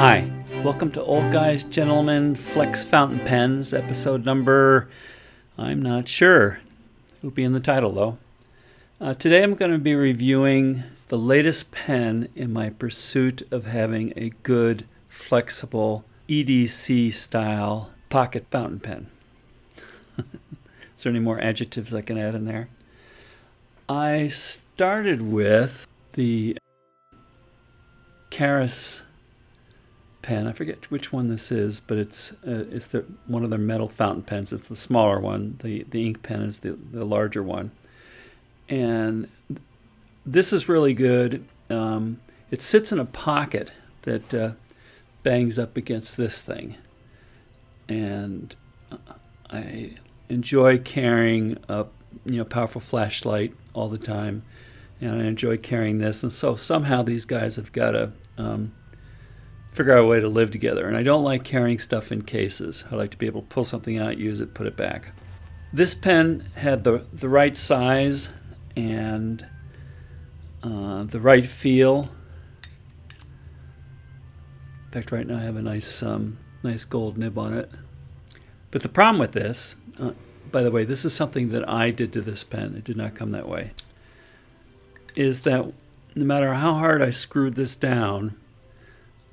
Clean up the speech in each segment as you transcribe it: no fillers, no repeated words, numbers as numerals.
Hi, welcome to Old Guys, Gentlemen, Flex Fountain Pens, episode number, I'm not sure. It'll be in the title though. Today I'm going to be reviewing the latest pen in my pursuit of having a good, flexible, EDC style pocket fountain pen. Is there any more adjectives I can add in there? I started with the Charis Pan. I forget which one this is, but it's one of their metal fountain pens. It's the smaller one. The ink pen is the larger one. And this is really good. It sits in a pocket that bangs up against this thing. And I enjoy carrying a powerful flashlight all the time. And I enjoy carrying this. And so somehow these guys have got to figure out a way to live together. And I don't like carrying stuff in cases. I like to be able to pull something out, use it, put it back. This pen had the right size and the right feel. In fact, right now I have a nice gold nib on it. But the problem with this, by the way, this is something that I did to this pen. It did not come that way. Is that no matter how hard I screwed this down,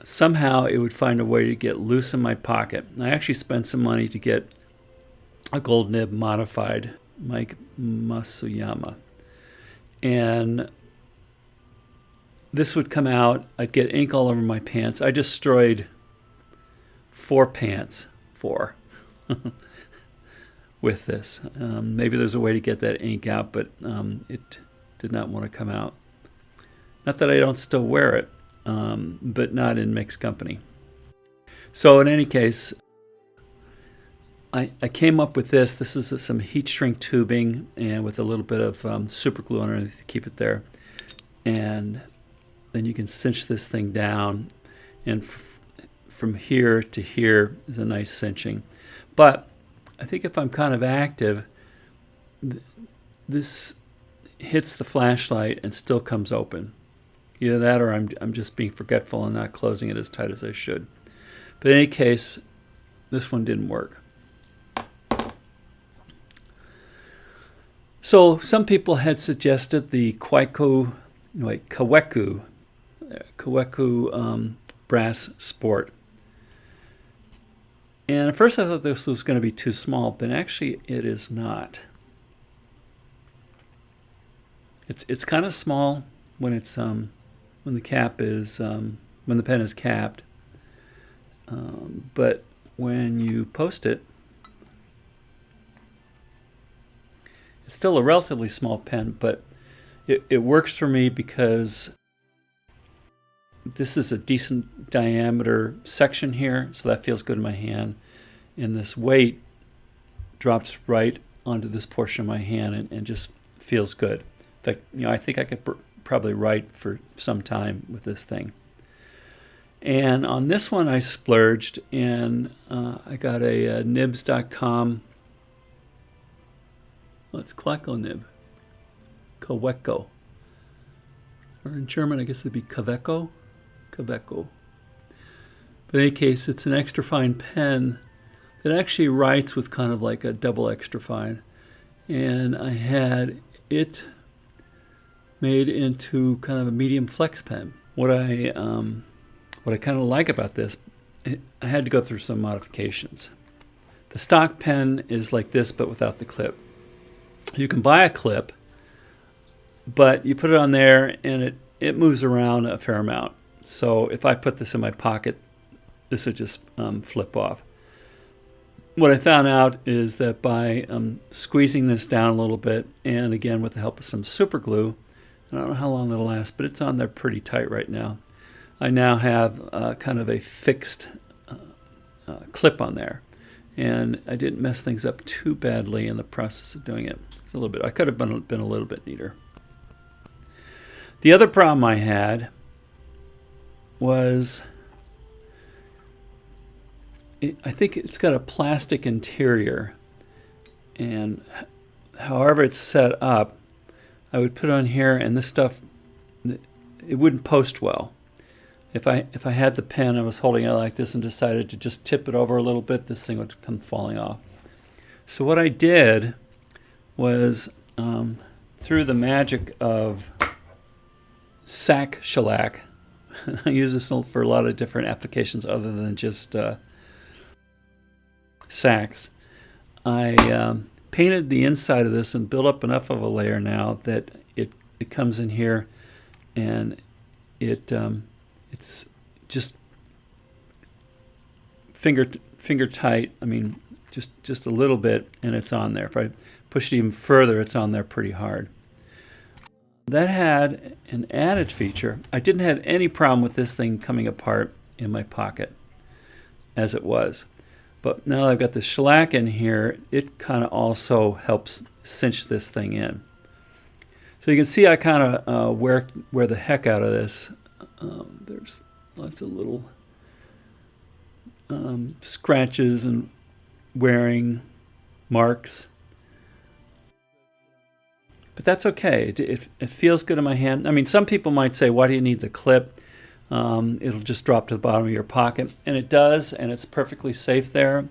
somehow it would find a way to get loose in my pocket. I actually spent some money to get a gold nib modified, Mike Masuyama. And this would come out, I'd get ink all over my pants. I destroyed 4 pants, with this. Maybe there's a way to get that ink out, but it did not want to come out. Not that I don't still wear it, but not in mixed company. So in any case, I came up with this. This is some heat shrink tubing and with a little bit of super glue underneath to keep it there. And then you can cinch this thing down. And from here to here is a nice cinching. But I think if I'm kind of active, this hits the flashlight and still comes open. Either that or I'm just being forgetful and not closing it as tight as I should. But in any case, this one didn't work. So some people had suggested the Kaweco Brass Sport. And at first I thought this was going to be too small, but actually it is not. It's kind of small when it's when the cap is when the pen is capped, but when you post it, it's still a relatively small pen. But it works for me because this is a decent diameter section here, so that feels good in my hand, and this weight drops right onto this portion of my hand and just feels good. In fact, I think I could probably write for some time with this thing. And on this one I splurged, and I got a nibs.com. Well, it's Kaweco nib. Kaweco. Or in German I guess it'd be Kaweco. Kaweco. But in any case, it's an extra fine pen that actually writes with kind of like a double extra fine. And I had it made into kind of a medium flex pen. What I kind of like about this, I had to go through some modifications. The stock pen is like this, but without the clip. You can buy a clip, but you put it on there and it moves around a fair amount. So if I put this in my pocket, this would just flip off. What I found out is that by squeezing this down a little bit, and again with the help of some super glue, I don't know how long it'll last, but it's on there pretty tight right now. I now have kind of a fixed clip on there, and I didn't mess things up too badly in the process of doing it. It's a little bit. I could have been a little bit neater. The other problem I had was I think it's got a plastic interior, and however it's set up, I would put it on here and this stuff, it wouldn't post well. If I had the pen, I was holding it like this and decided to just tip it over a little bit, this thing would come falling off. So what I did was, through the magic of sack shellac, I use this for a lot of different applications other than just sacks. I painted the inside of this and built up enough of a layer now that it comes in here, and it's just finger tight. I mean, just a little bit, and it's on there. If I push it even further, it's on there pretty hard. That had an added feature. I didn't have any problem with this thing coming apart in my pocket as it was. But now that I've got the shellac in here, it kind of also helps cinch this thing in. So you can see I kind of wear the heck out of this. There's lots of little scratches and wearing marks. But that's okay. It feels good in my hand. I mean, some people might say, why do you need the clip? It'll just drop to the bottom of your pocket. And it does, and it's perfectly safe there.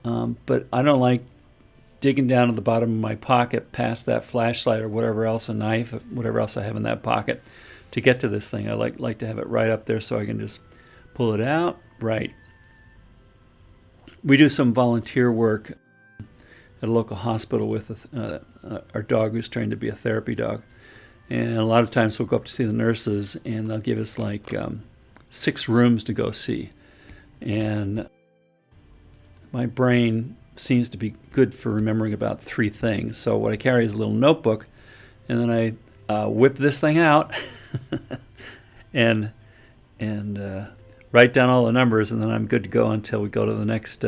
But I don't like digging down to the bottom of my pocket past that flashlight or whatever else, a knife, whatever else I have in that pocket, to get to this thing. I like to have it right up there so I can just pull it out. Right. We do some volunteer work at a local hospital with our dog who's trained to be a therapy dog. And a lot of times we'll go up to see the nurses, and they'll give us like 6 rooms to go see. And my brain seems to be good for remembering about 3 things. So what I carry is a little notebook, and then I whip this thing out and write down all the numbers, and then I'm good to go until we go to the next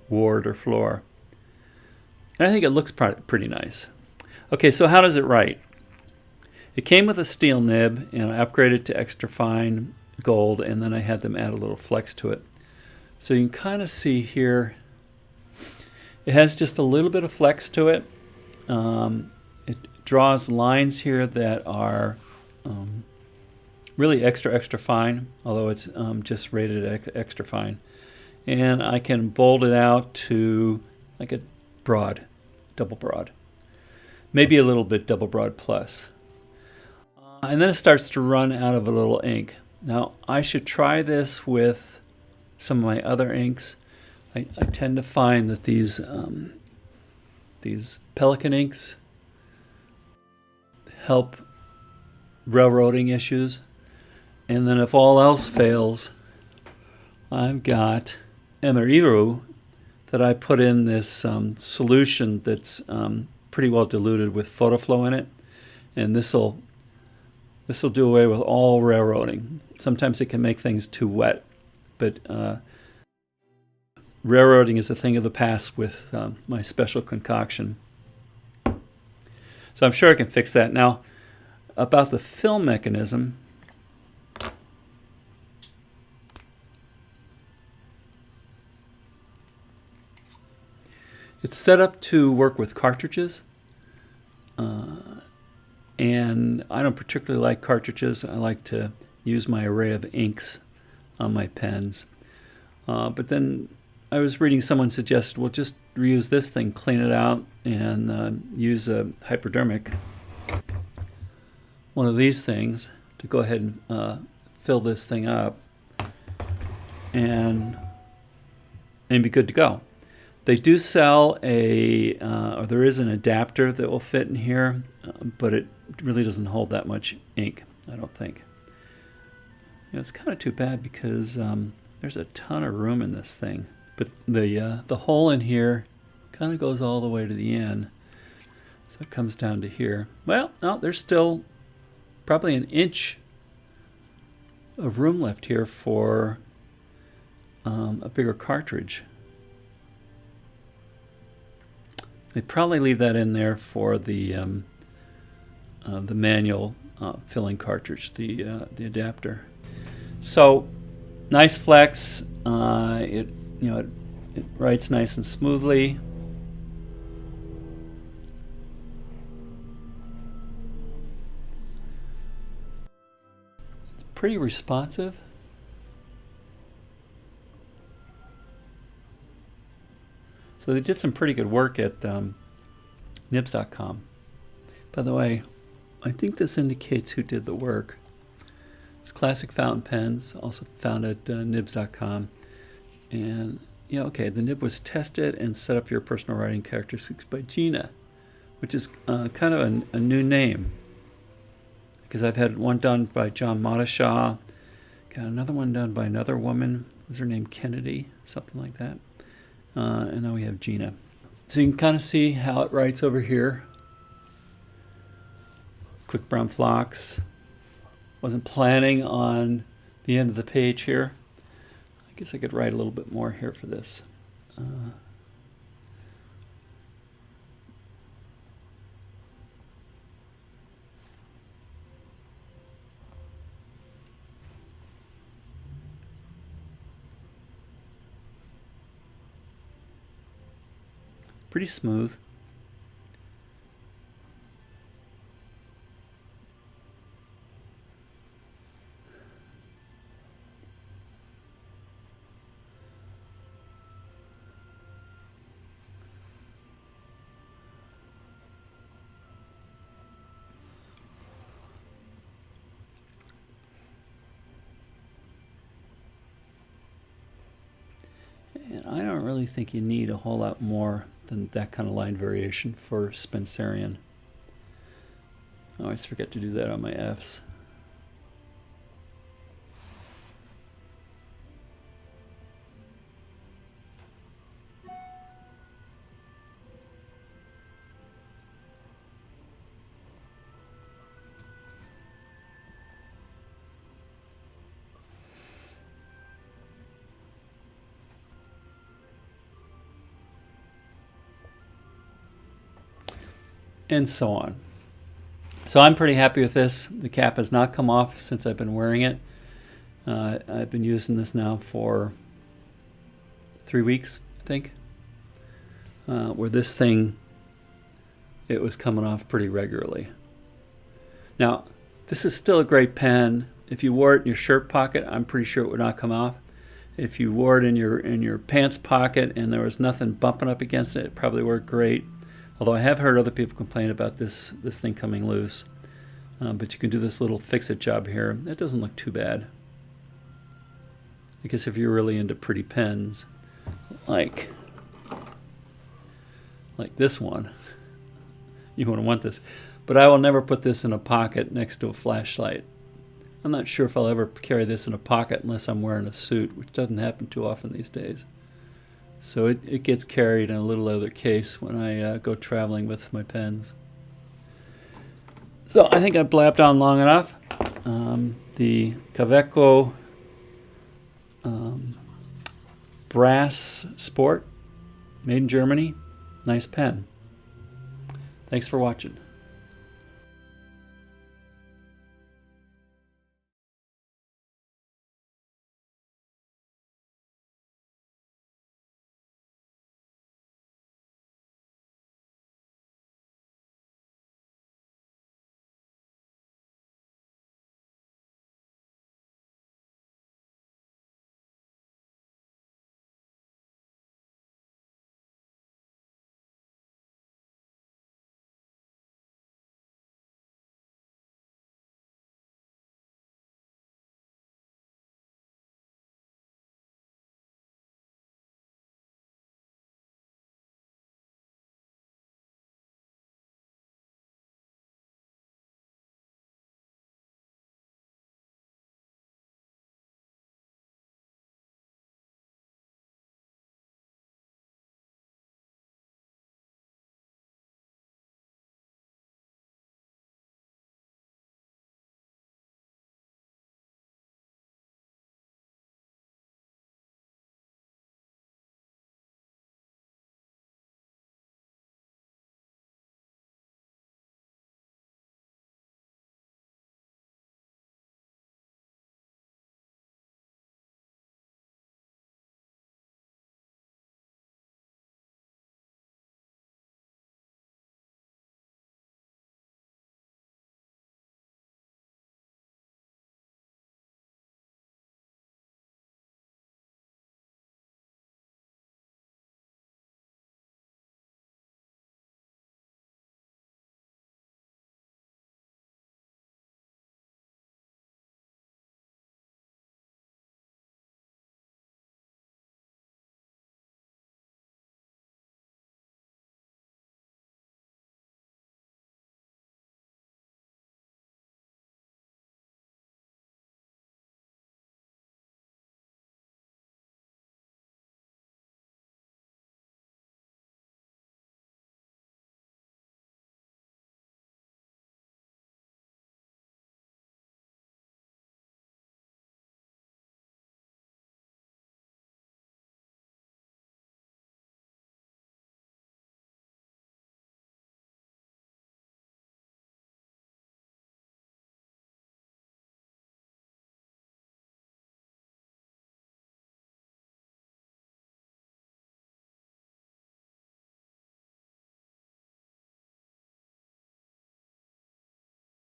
ward or floor. And I think it looks pretty nice. Okay, so how does it write? It came with a steel nib, and I upgraded to extra fine gold, and then I had them add a little flex to it. So you can kind of see here, it has just a little bit of flex to it. It draws lines here that are really extra fine, although it's just rated extra fine. And I can bold it out to like a broad, double broad, maybe a little bit double broad plus. And then it starts to run out of a little ink. Now I should try this with some of my other inks. I tend to find that these Pelican inks help railroading issues. And then if all else fails, I've got Emeriru that I put in this solution that's pretty well diluted with PhotoFlow in it, and this will do away with all railroading. Sometimes it can make things too wet, but railroading is a thing of the past with my special concoction. So I'm sure I can fix that. Now, about the fill mechanism, it's set up to work with cartridges, and I don't particularly like cartridges. I like to use my array of inks on my pens. But then I was reading someone suggest, well, just reuse this thing, clean it out, and use a hypodermic, one of these things, to go ahead and fill this thing up and be good to go. They do sell or there is an adapter that will fit in here, but it really doesn't hold that much ink, I don't think. It's kind of too bad because there's a ton of room in this thing. But the hole in here kind of goes all the way to the end, so it comes down to here. Well, no, there's still probably an inch of room left here for a bigger cartridge. They'd probably leave that in there for the manual filling cartridge, the adapter. So nice flex. It writes nice and smoothly. It's pretty responsive. So they did some pretty good work at nibs.com. By the way, I think this indicates who did the work. It's Classic Fountain Pens, also found at nibs.com. And yeah, okay, the nib was tested and set up for your personal writing characteristics by Gina, which is kind of a new name, because I've had one done by John Modishaw, got another one done by another woman. Was her name Kennedy? Something like that. And now we have Gina. So you can kind of see how it writes over here. Quick brown flocks. Wasn't planning on the end of the page here. I guess I could write a little bit more here for this. Pretty smooth. And I don't really think you need a whole lot more than that kind of line variation for Spencerian. I always forget to do that on my Fs. And so on. So I'm pretty happy with this. The cap has not come off since I've been wearing it. I've been using this now for 3 weeks, I think. Where this thing, it was coming off pretty regularly. Now, this is still a great pen. If you wore it in your shirt pocket, I'm pretty sure it would not come off. If you wore it in your pants pocket and there was nothing bumping up against it, it probably worked great. Although I have heard other people complain about this thing coming loose. But you can do this little fix-it job here. It doesn't look too bad. I guess if you're really into pretty pens, like this one, you wouldn't want this. But I will never put this in a pocket next to a flashlight. I'm not sure if I'll ever carry this in a pocket unless I'm wearing a suit, which doesn't happen too often these days. So it gets carried in a little leather case when I go traveling with my pens. So I think I've blabbed on long enough. The Kaweco Brass Sport, made in Germany. Nice pen. Thanks for watching.